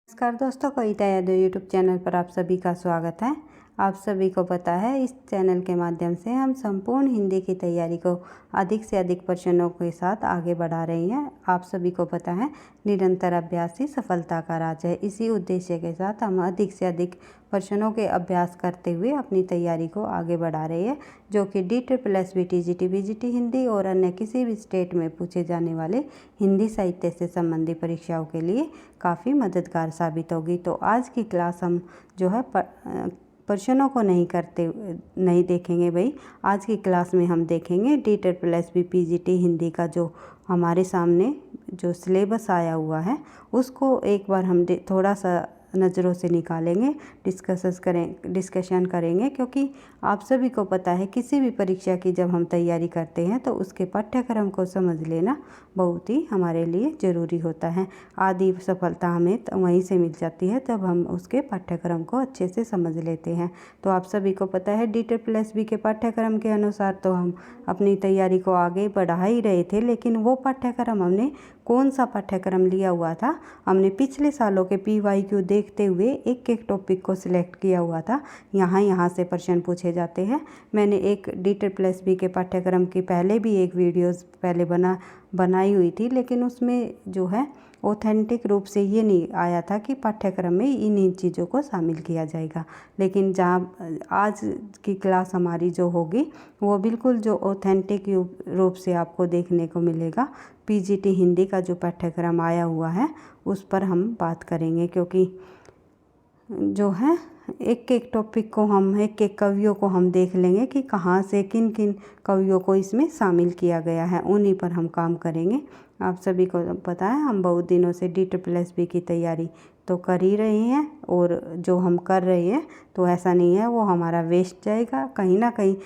नमस्कार दोस्तों, कविता Yadav YouTube channel पर आप सभी का स्वागत है। आप सभी को पता है, इस चैनल के माध्यम से हम संपूर्ण हिंदी की तैयारी को अधिक से अधिक प्रश्नों के साथ आगे बढ़ा रही हैं। आप सभी को पता है, निरंतर अभ्यास ही सफलता का राज है। इसी उद्देश्य के साथ हम अधिक से अधिक प्रश्नों के अभ्यास करते हुए अपनी तैयारी को आगे बढ़ा रही है, जो कि DSSB TGT BGT हिंदी और अन्य किसी भी स्टेट में पूछे जाने वाले हिंदी साहित्य से संबंधित परीक्षाओं के लिए काफ़ी मददगार साबित होगी। तो आज की क्लास हम जो है प्रश्नों को नहीं देखेंगे भाई। आज की क्लास में हम देखेंगे DSSB PGT हिंदी का जो हमारे सामने जो सिलेबस आया हुआ है उसको एक बार हम थोड़ा सा नज़रों से निकालेंगे, डिस्कशन करेंगे, क्योंकि आप सभी को पता है किसी भी परीक्षा की जब हम तैयारी करते हैं तो उसके पाठ्यक्रम को समझ लेना बहुत ही हमारे लिए ज़रूरी होता है। आधी सफलता हमें वहीं से मिल जाती है जब हम उसके पाठ्यक्रम को अच्छे से समझ लेते हैं। तो आप सभी को पता है DSSB के पाठ्यक्रम के अनुसार तो हम अपनी तैयारी को आगे बढ़ा ही रहे थे, लेकिन वो पाठ्यक्रम हमने कौन सा पाठ्यक्रम लिया हुआ था, हमने पिछले सालों के PYQ देखते हुए एक एक टॉपिक को सिलेक्ट किया हुआ था। यहाँ से प्रश्न पूछे जाते हैं। मैंने एक DSSB के पाठ्यक्रम की पहले भी एक वीडियोस पहले बनाई हुई थी, लेकिन उसमें जो है ऑथेंटिक रूप से ये नहीं आया था कि पाठ्यक्रम में इन चीज़ों को शामिल किया जाएगा। लेकिन जहाँ आज की क्लास हमारी जो होगी वो बिल्कुल जो ऑथेंटिक रूप से आपको देखने को मिलेगा। PGT हिंदी का जो पाठ्यक्रम आया हुआ है उस पर हम बात करेंगे, क्योंकि जो है एक एक टॉपिक को हम एक एक कवियों को हम देख लेंगे कि कहाँ से किन किन कवियों को इसमें शामिल किया गया है, उन्हीं पर हम काम करेंगे। आप सभी को पता है, हम बहुत दिनों से DSSB की तैयारी तो कर ही रहे हैं, और जो हम कर रहे हैं तो ऐसा नहीं है वो हमारा वेस्ट जाएगा। कहीं ना कहीं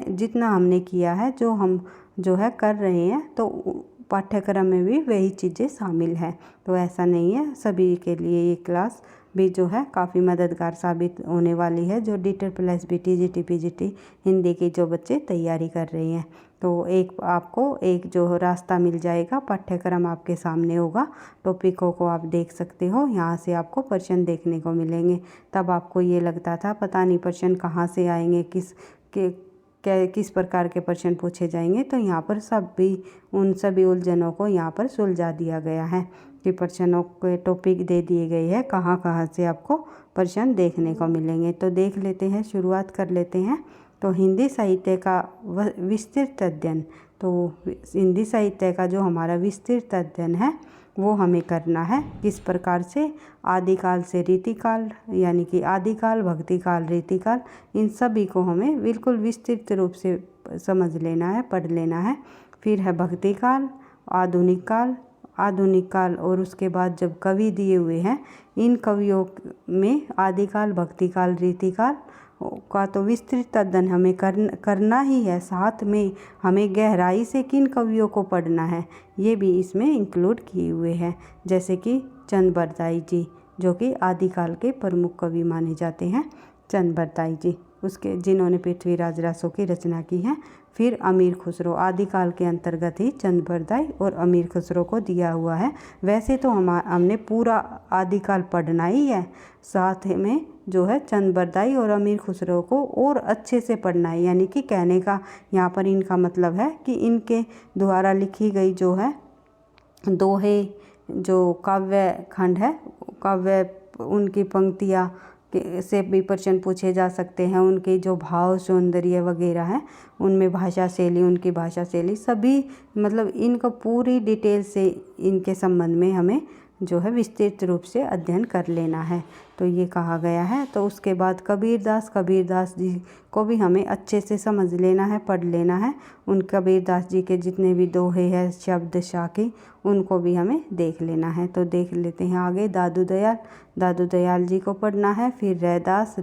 जितना हमने किया है, जो हम जो है कर रहे हैं, तो पाठ्यक्रम में भी वही चीज़ें शामिल हैं। तो ऐसा नहीं है, सभी के लिए ये क्लास भी जो है काफ़ी मददगार साबित होने वाली है, जो DSSB TGT PGT हिंदी की जो बच्चे तैयारी कर रहे हैं। तो आपको एक जो रास्ता मिल जाएगा, पाठ्यक्रम आपके सामने होगा, टॉपिकों को आप देख सकते हो, यहाँ से आपको प्रश्न देखने को मिलेंगे। तब आपको ये लगता था पता नहीं प्रश्न कहाँ से आएंगे, किस प्रकार के प्रश्न पूछे जाएंगे, तो यहाँ पर उन सभी उलझनों को यहाँ पर सुलझा दिया गया है कि प्रश्नों के टॉपिक दे दिए गए हैं, कहाँ से आपको प्रश्न देखने को मिलेंगे। तो देख लेते हैं, शुरुआत कर लेते हैं। तो हिंदी साहित्य का विस्तृत अध्ययन, तो हिंदी साहित्य का जो हमारा विस्तृत अध्ययन है वो हमें करना है। किस प्रकार से? आदिकाल से रीतिकाल, यानी कि आदिकाल, भक्तिकाल, रीतिकाल, इन सभी को हमें बिल्कुल विस्तृत रूप से समझ लेना है, पढ़ लेना है। फिर है भक्तिकाल, आधुनिक काल, और उसके बाद जब कवि दिए हुए हैं, इन कवियों में आदिकाल, भक्तिकाल, रीतिकाल का तो विस्तृत अध्ययन हमें करना ही है। साथ में हमें गहराई से किन कवियों को पढ़ना है ये भी इसमें इंक्लूड किए हुए हैं, जैसे कि चंद बरदाई जी, जो कि आदिकाल के प्रमुख कवि माने जाते हैं। चंद बरदाई जी, उसके जिन्होंने पृथ्वीराज रासो की रचना की है। फिर अमीर खुसरो, आदिकाल के अंतर्गत ही चंद बरदाई और अमीर खुसरो को दिया हुआ है। वैसे तो हमने पूरा आदिकाल पढ़ना ही है, साथ में जो है चंद बरदाई और अमीर खुसरो को और अच्छे से पढ़ना है। यानी कि कहने का यहाँ पर इनका मतलब है कि इनके द्वारा लिखी गई जो है दोहे, जो काव्य खंड है, काव्य, उनकी पंक्तियाँ से भी प्रश्न पूछे जा सकते हैं। उनके जो भाव, सौंदर्य वगैरह हैं, उनमें उनकी भाषा शैली सभी, मतलब इनको पूरी डिटेल से इनके संबंध में हमें जो है विस्तृत रूप से अध्ययन कर लेना है, तो ये कहा गया है। तो उसके बाद कबीरदास जी को भी हमें अच्छे से समझ लेना है, पढ़ लेना है। उन कबीरदास जी के जितने भी दोहे हैं, शब्द शाखी, उनको भी हमें देख लेना है। तो देख लेते हैं आगे। दादू दयाल जी को पढ़ना है। फिर रैदास,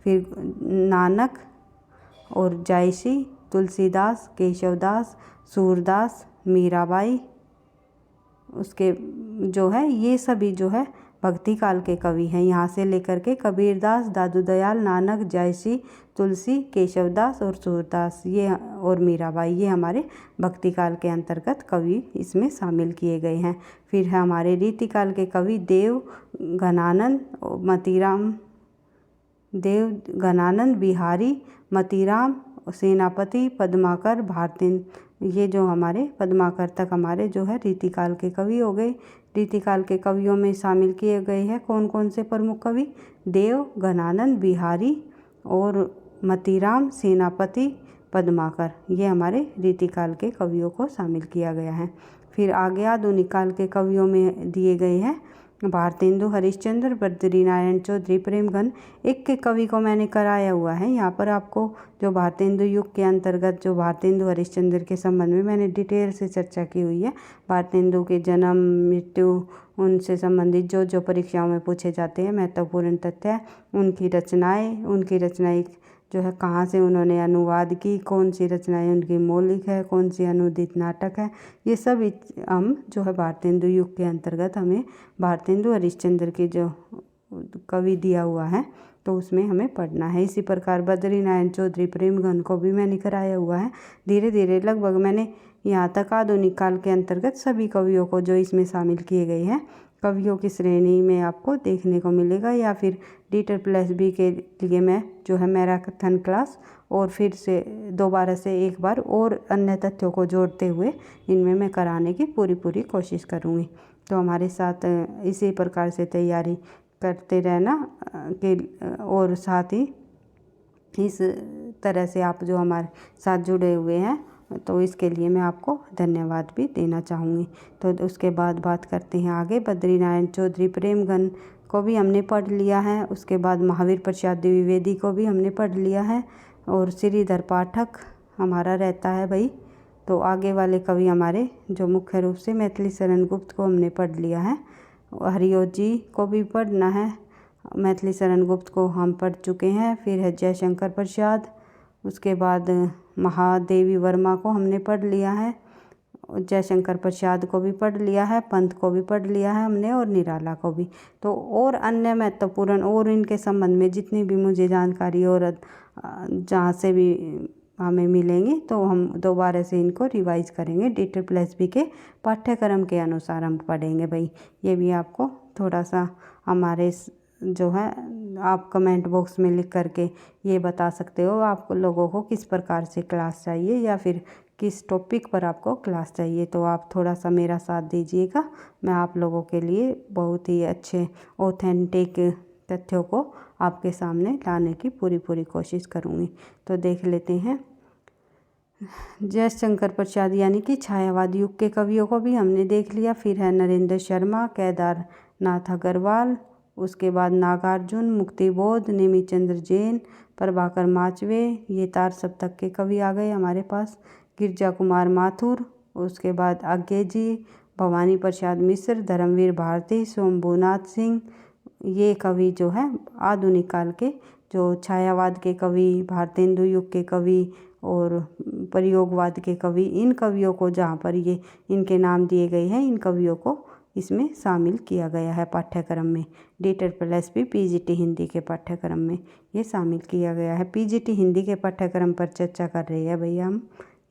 फिर नानक और जायसी, तुलसीदास, केशवदास, सूरदास, मीराबाई, उसके जो है ये सभी जो है भक्ति काल के कवि हैं। यहाँ से लेकर के कबीरदास, दादू दयाल, नानक, जयसी, तुलसी, केशवदास और सूरदास ये और मीराबाई ये हमारे भक्ति काल के अंतर्गत कवि इसमें शामिल किए गए हैं। फिर है हमारे रीतिकाल के कवि देव घनानंद, बिहारी, मतीराम, सेनापति, पद्माकर, भारतेंदु ये जो हमारे पद्माकर तक हमारे जो है रीतिकाल के कवि हो गए। रीतिकाल के कवियों में शामिल किए गए हैं कौन कौन से प्रमुख कवि? देव, घनानंद, बिहारी और मतीराम, सेनापति, पद्माकर ये हमारे रीतिकाल के कवियों को शामिल किया गया है। फिर आगे आधुनिक काल के कवियों में दिए गए हैं भारतेंदु हरिश्चंद्र, बद्रीनारायण चौधरी, प्रेमगन। एक कवि को मैंने कराया हुआ है यहाँ पर आपको, जो भारतेंदु युग के अंतर्गत जो भारतेंदु हरिश्चंद्र के संबंध में मैंने डिटेल से चर्चा की हुई है। भारतेंदु के जन्म, मृत्यु, उनसे संबंधित जो परीक्षाओं में पूछे जाते हैं महत्वपूर्ण तथ्य, उनकी रचनाएं जो है कहाँ से उन्होंने अनुवाद की, कौन सी रचनाएं उनकी मौलिक है, कौन सी अनुदित नाटक है, ये सब हम जो है भारतेंदु युग के अंतर्गत हमें भारतेंदु हरिश्चंद्र की जो कवि दिया हुआ है तो उसमें हमें पढ़ना है। इसी प्रकार बद्रीनारायण चौधरी, प्रेमगन को भी मैंने कराया हुआ है। धीरे धीरे लगभग मैंने यहाँ तक आधुनिक काल के अंतर्गत सभी कवियों को जो इसमें शामिल किए गए हैं कवियों की श्रेणी में आपको देखने को मिलेगा। या फिर DEET+B के लिए मैं जो है मैराथन क्लास और फिर से दोबारा से एक बार और अन्य तथ्यों को जोड़ते हुए इनमें मैं कराने की पूरी कोशिश करूँगी। तो हमारे साथ इसी प्रकार से तैयारी करते रहना और साथ ही इस तरह से आप जो हमारे साथ जुड़े हुए हैं तो इसके लिए मैं आपको धन्यवाद भी देना चाहूँगी। तो उसके बाद बात करते हैं आगे। बद्रीनारायण चौधरी, प्रेमगन को भी हमने पढ़ लिया है। उसके बाद महावीर प्रसाद द्विवेदी को भी हमने पढ़ लिया है और श्रीधर पाठक हमारा रहता है भाई। तो आगे वाले कवि हमारे जो मुख्य रूप से मैथिली शरण गुप्त को हमने पढ़ लिया है। हरिओ जी को भी पढ़ना है, मैथिली शरण गुप्त को हम पढ़ चुके हैं। फिर है जयशंकर प्रसाद, उसके बाद महादेवी वर्मा को हमने पढ़ लिया है, जयशंकर प्रसाद को भी पढ़ लिया है, पंत को भी पढ़ लिया है हमने और निराला को भी। तो और अन्य महत्वपूर्ण और इनके संबंध में जितनी भी मुझे जानकारी और जहाँ से भी हमें मिलेंगी तो हम दोबारा से इनको रिवाइज करेंगे। DEET+B के पाठ्यक्रम के अनुसार हम पढ़ेंगे भाई। ये भी आपको थोड़ा सा हमारे जो है आप कमेंट बॉक्स में लिख करके ये बता सकते हो आप लोगों को किस प्रकार से क्लास चाहिए या फिर किस टॉपिक पर आपको क्लास चाहिए। तो आप थोड़ा सा मेरा साथ दीजिएगा, मैं आप लोगों के लिए बहुत ही अच्छे ऑथेंटिक तथ्यों को आपके सामने लाने की पूरी कोशिश करूँगी। तो देख लेते हैं जयशंकर प्रसाद यानी कि छायावाद युग के कवियों को भी हमने देख लिया। फिर है नरेंद्र शर्मा, केदारनाथ अग्रवाल, उसके बाद नागार्जुन, मुक्तिबोध, नेमीचंद्र जैन, प्रभाकर माचवे, ये तार सप्तक के कवि आ गए हमारे पास। गिरजा कुमार माथुर, उसके बाद आज्ञे जी, भवानी प्रसाद मिश्र, धर्मवीर भारती, शंभुनाथ सिंह, ये कवि जो है आधुनिक काल के जो छायावाद के कवि, भारतेंदु युग के कवि और प्रयोगवाद के कवि, इन कवियों को जहाँ पर ये इनके नाम दिए गए हैं इन कवियों को इसमें शामिल किया गया है पाठ्यक्रम में। DEET+B PGT हिंदी के पाठ्यक्रम में ये शामिल किया गया है। PGT हिंदी के पाठ्यक्रम पर चर्चा कर रहे हैं भैया हम,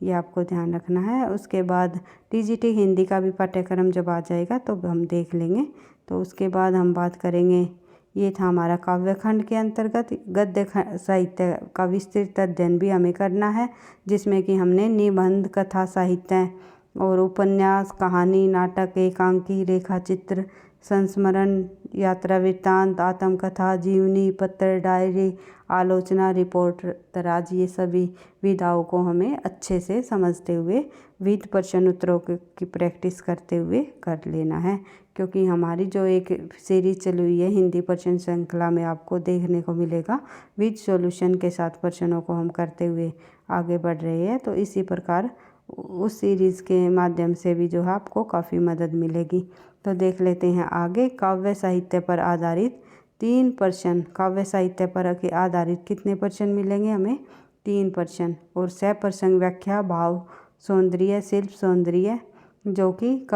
ये आपको ध्यान रखना है। उसके बाद TGT हिंदी का भी पाठ्यक्रम जब आ जाएगा तो हम देख लेंगे। तो उसके बाद हम बात करेंगे, ये था हमारा काव्य खंड के अंतर्गत। गद्य साहित्य का विस्तृत अध्ययन भी हमें करना है जिसमें कि हमने निबंध, कथा साहित्य और उपन्यास, कहानी, नाटक, एकांकी, रेखाचित्र, संस्मरण, यात्रा वृत्तांत, आत्मकथा, जीवनी, पत्र, डायरी, आलोचना, रिपोर्ट, तराज, ये सभी विधाओं को हमें अच्छे से समझते हुए विविध प्रश्न उत्तरों की प्रैक्टिस करते हुए कर लेना है। क्योंकि हमारी जो एक सीरीज चली हुई है हिंदी प्रश्न श्रृंखला में आपको देखने को मिलेगा विद सॉल्यूशन के साथ प्रश्नों को हम करते हुए आगे बढ़ रहे हैं। तो इसी प्रकार उस सीरीज़ के माध्यम से भी जो है आपको काफ़ी मदद मिलेगी। तो देख लेते हैं आगे। काव्य साहित्य पर आधारित 3 प्रश्न, काव्य साहित्य पर आधारित कितने प्रश्न मिलेंगे हमें? 3 प्रश्न। और सप्रसंग व्याख्या, भाव सौंदर्य, शिल्प सौंदर्य, जो कि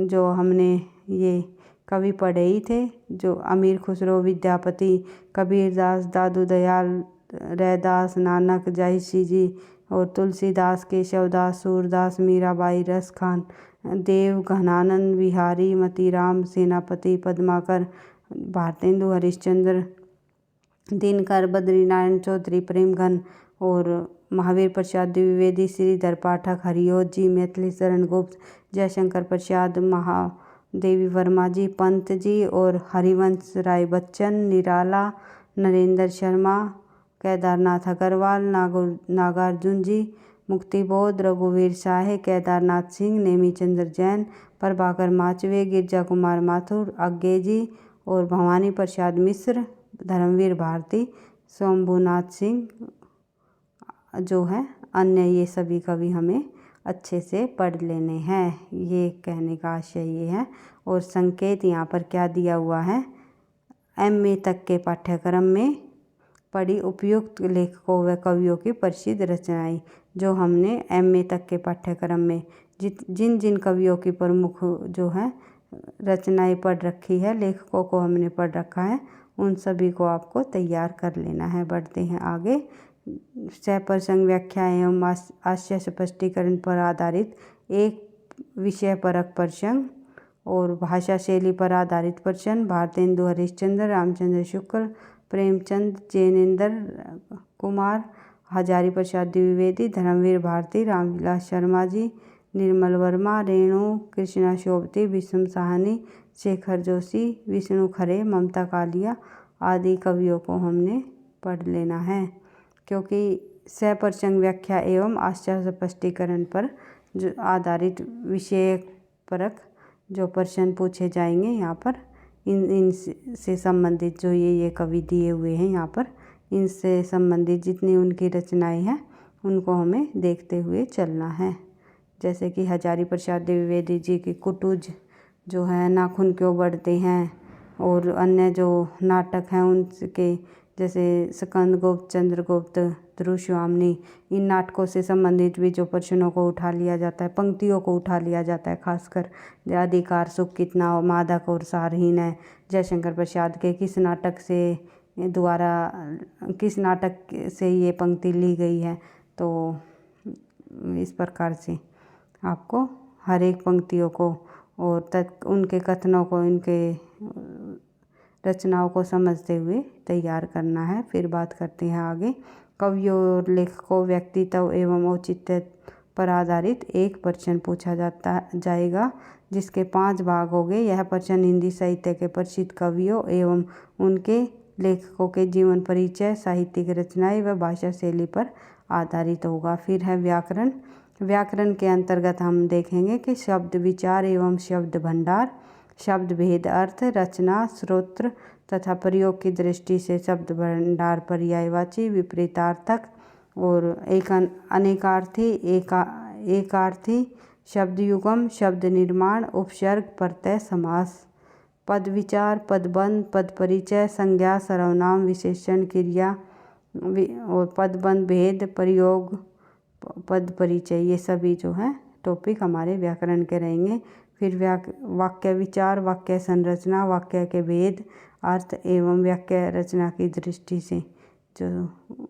जो हमने ये कवि पढ़े ही थे, जो अमीर खुसरो, विद्यापति, कबीरदास, दादू दयाल, रैदास, नानक, जयसी जी और तुलसीदास, केशवदास, सूरदास, मीराबाई, रस खान, देव, घनानंद, बिहारी, मतीराम, सेनापति, पद्माकर, भारतेंदु हरिश्चंद्र, दिनकर, बद्रीनारायण चौधरी, प्रेमघन और महावीर प्रसाद द्विवेदी, श्रीधर पाठक, हरिओत जी, मैथिली शरण गुप्त, जयशंकर प्रसाद, महादेवी वर्मा जी, पंत जी और हरिवंश राय बच्चन, निराला, नरेंद्र शर्मा, केदारनाथ अग्रवाल, नागार्जुन जी, मुक्तिबोध, रघुवीर शाह, केदारनाथ सिंह, नेमीचंद्र जैन, प्रभाकर माचवे, गिरजा कुमार माथुर, अज्ञे जी और भवानी प्रसाद मिश्र, धर्मवीर भारती, शंभुनाथ सिंह जो है अन्य, ये सभी कवि हमें अच्छे से पढ़ लेने हैं। ये कहने का आशय ये है। और संकेत यहाँ पर क्या दिया हुआ है, MA तक के पाठ्यक्रम में पढ़ी उपयुक्त लेखकों व कवियों की प्रसिद्ध रचनाएं। जो हमने MA तक के पाठ्यक्रम में जिन जिन कवियों की प्रमुख जो है रचनाएं पढ़ रखी है, लेखकों को हमने पढ़ रखा है, उन सभी को आपको तैयार कर लेना है। बढ़ते हैं आगे। सप्रसंग व्याख्या एवं आशय स्पष्टीकरण पर आधारित एक विषय परक प्रसंग और भाषा शैली पर आधारित प्रश्न। भारतेंदु हरिश्चंद्र, रामचंद्र शुक्ल, प्रेमचंद, जैनेन्द्र कुमार, हजारी प्रसाद द्विवेदी, धर्मवीर भारती, रामविलास शर्मा जी, निर्मल वर्मा, रेणु कृष्णा शोभती, विषम साहनी, शेखर जोशी, विष्णु खरे, ममता कालिया आदि कवियों को हमने पढ़ लेना है। क्योंकि सप्रसंग व्याख्या एवं आशय स्पष्टीकरण पर जो आधारित विषय परक जो प्रश्न पूछे जाएंगे यहाँ पर, इन से संबंधित जो ये कवि दिए हुए हैं यहाँ पर, इनसे संबंधित जितनी उनकी रचनाएं हैं उनको हमें देखते हुए चलना है। जैसे कि हजारी प्रसाद द्विवेदी जी की कुटुज जो है, नाखून क्यों बढ़ते हैं, और अन्य जो नाटक हैं उनके जैसे स्कंदगुप्त, चंद्रगुप्त, ध्रुवस्वामिनी, इन नाटकों से संबंधित भी जो प्रश्नों को उठा लिया जाता है, पंक्तियों को उठा लिया जाता है, खासकर अधिकार सुख कितना मादक और सारहीन है, जयशंकर प्रसाद के किस नाटक से ये पंक्ति ली गई है। तो इस प्रकार से आपको हर एक पंक्तियों को और उनके कथनों को, इनके रचनाओं को समझते हुए तैयार करना है। फिर बात करते हैं आगे। कवियों और लेखकों व्यक्तित्व एवं औचित्य पर आधारित एक प्रश्न पूछा जाएगा, जिसके 5 भाग हो गए। यह प्रश्न हिंदी साहित्य के प्रसिद्ध कवियों एवं उनके लेखकों के जीवन परिचय, साहित्यिक रचनाएं व भाषा शैली पर आधारित होगा। फिर है व्याकरण। व्याकरण के अंतर्गत हम देखेंगे कि शब्द विचार एवं शब्द भंडार, शब्द भेद, अर्थ, रचना, स्रोत्र तथा प्रयोग की दृष्टि से शब्द भंडार पर्यायवाची, विपरीतार्थक और अनेकार्थी, एकार्थी, शब्द युगम, शब्द निर्माण, उपसर्ग, प्रत्यय, समास, पद विचार, पदबंध, पद परिचय, संज्ञा, सर्वनाम, विशेषण, क्रिया और पदबंध, भेद, प्रयोग, पद परिचय, ये सभी जो है टॉपिक हमारे व्याकरण के रहेंगे। फिर वाक्य विचार, वाक्य संरचना, वाक्य के भेद, अर्थ एवं वाक्य रचना की दृष्टि से जो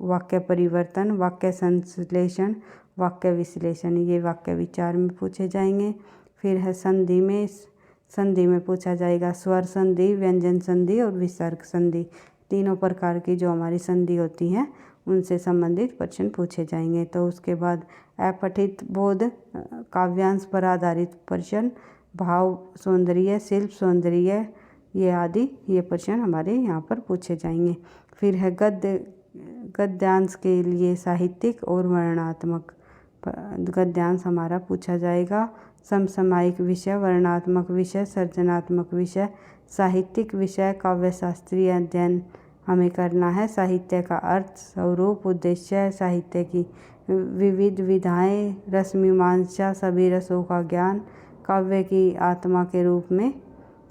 वाक्य परिवर्तन, वाक्य संश्लेषण, वाक्य विश्लेषण, ये वाक्य विचार में पूछे जाएंगे। फिर है संधि में पूछा जाएगा स्वर संधि, व्यंजन संधि और विसर्ग संधि। तीनों प्रकार की जो हमारी संधि होती हैं उनसे संबंधित प्रश्न पूछे जाएंगे। तो उसके बाद अपठित बोध, काव्यांश पर आधारित प्रश्न, भाव सौंदर्य, शिल्प सौंदर्य, ये आदि ये प्रश्न हमारे यहाँ पर पूछे जाएंगे। फिर है गद्यांश के लिए साहित्यिक और वर्णनात्मक गद्यांश हमारा पूछा जाएगा। समसामयिक विषय, वर्णनात्मक विषय, सर्जनात्मक विषय, साहित्यिक विषय, काव्यशास्त्रीय अध्ययन हमें करना है। साहित्य का अर्थ, स्वरूप, उद्देश्य, साहित्य की विविध विधाएं, रस मीमांसा, सभी रसों का ज्ञान, काव्य की आत्मा के रूप में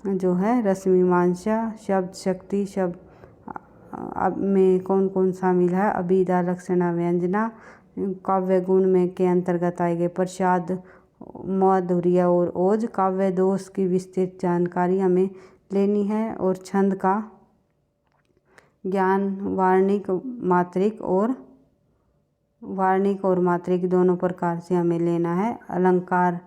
जो है रस मीमांसा, शब्द शक्ति, शब्द में कौन कौन शामिल है, अभिधा, लक्षणा, व्यंजना, काव्य गुण में के अंतर्गत आएंगे प्रसाद, माधुर्य और ओज, काव्य दोष की विस्तृत जानकारी हमें लेनी है और छंद का ज्ञान वार्णिक और मात्रिक दोनों प्रकार से हमें लेना है। अलंकार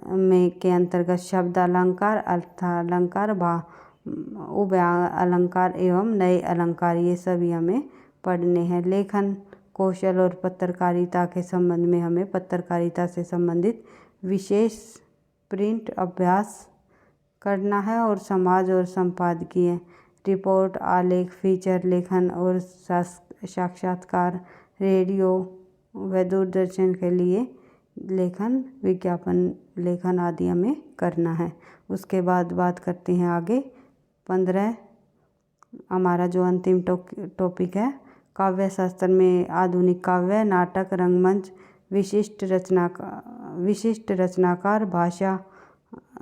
में के अंतर्गत शब्द अलंकार, अर्थालंकार, उभय अलंकार एवं नए अलंकार, ये सभी हमें पढ़ने हैं। लेखन कौशल और पत्रकारिता के संबंध में हमें पत्रकारिता से संबंधित विशेष प्रिंट अभ्यास करना है और समाज और संपादकीय रिपोर्ट, आलेख, फीचर लेखन और साक्षात्कार, रेडियो व दूरदर्शन के लिए लेखन, विज्ञापन लेखन आदि हमें करना है। उसके बाद बात करते हैं आगे 15 हमारा जो अंतिम टॉपिक है, काव्य शास्त्र में आधुनिक काव्य, नाटक, रंगमंच, विशिष्ट रचनाकार, भाषा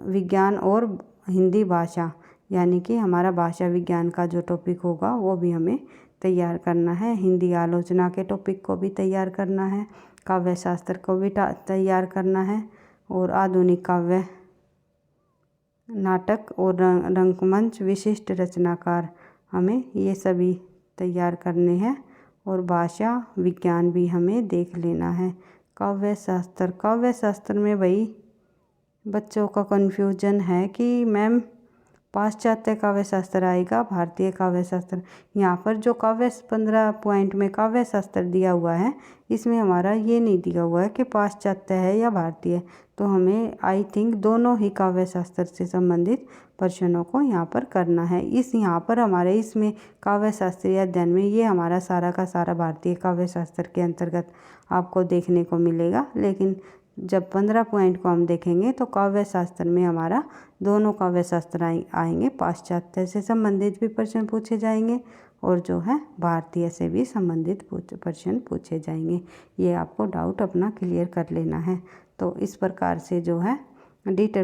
विज्ञान और हिंदी भाषा, यानी कि हमारा भाषा विज्ञान का जो टॉपिक होगा वो भी हमें तैयार करना है। हिंदी आलोचना के टॉपिक को भी तैयार करना है, काव्य शास्त्र को भी तैयार करना है और आधुनिक काव्य, नाटक और रंगमंच, विशिष्ट रचनाकार, हमें ये सभी तैयार करने हैं और भाषा विज्ञान भी हमें देख लेना है। काव्य शास्त्र में वही बच्चों का कन्फ्यूजन है कि मैम पाश्चात्य काव्य शास्त्र आएगा, भारतीय काव्य शास्त्र। यहाँ पर जो 15 पॉइंट में काव्य शास्त्र दिया हुआ है, इसमें हमारा ये नहीं दिया हुआ है कि पाश्चात्य है या भारतीय। तो हमें आई थिंक दोनों ही काव्य शास्त्र से संबंधित प्रश्नों को यहाँ पर करना है। यहाँ पर हमारे इसमें काव्य शास्त्रीय अध्ययन में ये हमारा सारा का सारा भारतीय काव्य शास्त्र के अंतर्गत आपको देखने को मिलेगा। लेकिन जब 15 पॉइंट को हम देखेंगे तो काव्य शास्त्र में हमारा दोनों काव्य शास्त्र आएंगे, पाश्चात्य से संबंधित भी प्रश्न पूछे जाएंगे और जो है भारतीय से भी संबंधित प्रश्न पूछे जाएंगे। ये आपको डाउट अपना क्लियर कर लेना है। तो इस प्रकार से जो है DEET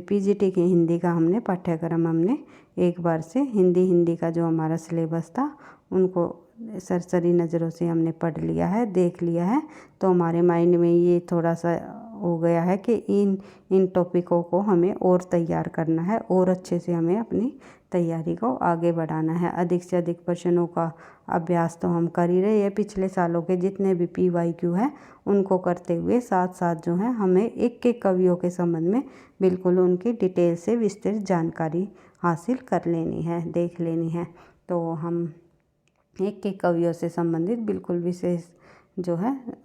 PGT के हिंदी का हमने पाठ्यक्रम हमने एक बार से हिंदी का जो हमारा सिलेबस था उनको सरसरी नज़रों से हमने पढ़ लिया है, देख लिया है। तो हमारे माइंड में ये थोड़ा सा हो गया है कि इन टॉपिकों को हमें और तैयार करना है और अच्छे से हमें अपनी तैयारी को आगे बढ़ाना है। अधिक से अधिक प्रश्नों का अभ्यास तो हम कर ही रहे हैं, पिछले सालों के जितने भी PYQ हैं उनको करते हुए साथ साथ जो है हमें एक कवियों के संबंध में बिल्कुल उनकी डिटेल से विस्तृत जानकारी हासिल कर लेनी है, देख लेनी है। तो हम एक कवियों से संबंधित बिल्कुल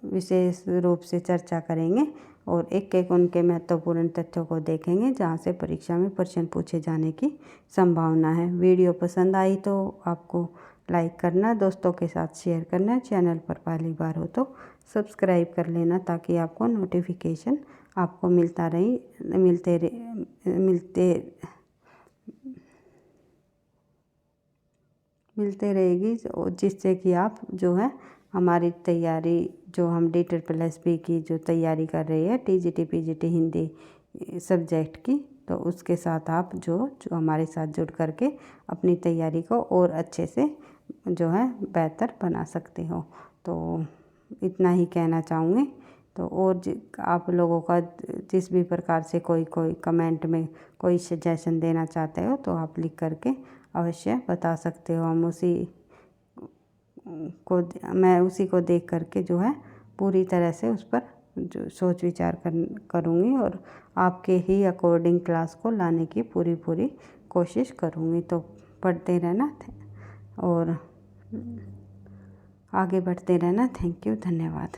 विशेष रूप से चर्चा करेंगे और एक उनके महत्वपूर्ण तथ्यों को देखेंगे जहाँ से परीक्षा में प्रश्न पूछे जाने की संभावना है। वीडियो पसंद आई तो आपको लाइक करना, दोस्तों के साथ शेयर करना, चैनल पर पहली बार हो तो सब्सक्राइब कर लेना ताकि आपको नोटिफिकेशन आपको मिलते रहेगी, जिससे कि आप जो है हमारी तैयारी जो हम DEET की जो तैयारी कर रही है TGT PGT हिंदी सब्जेक्ट की, तो उसके साथ आप जो हमारे साथ जुड़ करके अपनी तैयारी को और अच्छे से जो है बेहतर बना सकते हो। तो इतना ही कहना चाहूँगी। तो और आप लोगों का जिस भी प्रकार से कोई कमेंट में कोई सजेशन देना चाहते हो तो आप लिख करके अवश्य बता सकते हो। मैं उसी को देख करके जो है पूरी तरह से उस पर जो सोच विचार करूँगी और आपके ही अकॉर्डिंग क्लास को लाने की पूरी कोशिश करूँगी। तो पढ़ते रहना और आगे बढ़ते रहना। थैंक यू, धन्यवाद।